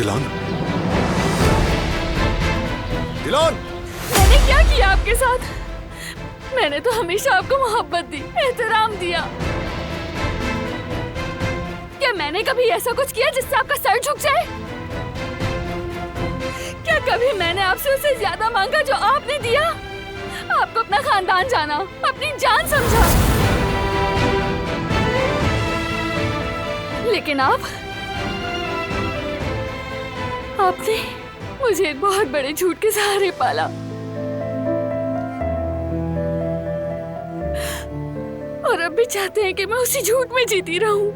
दिलान, दिलान। मैंने क्या किया आपके साथ? मैंने तो हमेशा आपको मोहब्बत दी, एहतराम दिया। क्या मैंने कभी ऐसा कुछ किया जिससे आपका सर झुक जाए? क्या कभी मैंने आपसे उससे ज्यादा मांगा जो आपने दिया? आपको अपना खानदान जाना, अपनी जान समझा, लेकिन आपने मुझे एक बहुत बड़े झूठ के सहारे पाला और अब भी चाहते हैं कि मैं उसी झूठ में जीती रहूं।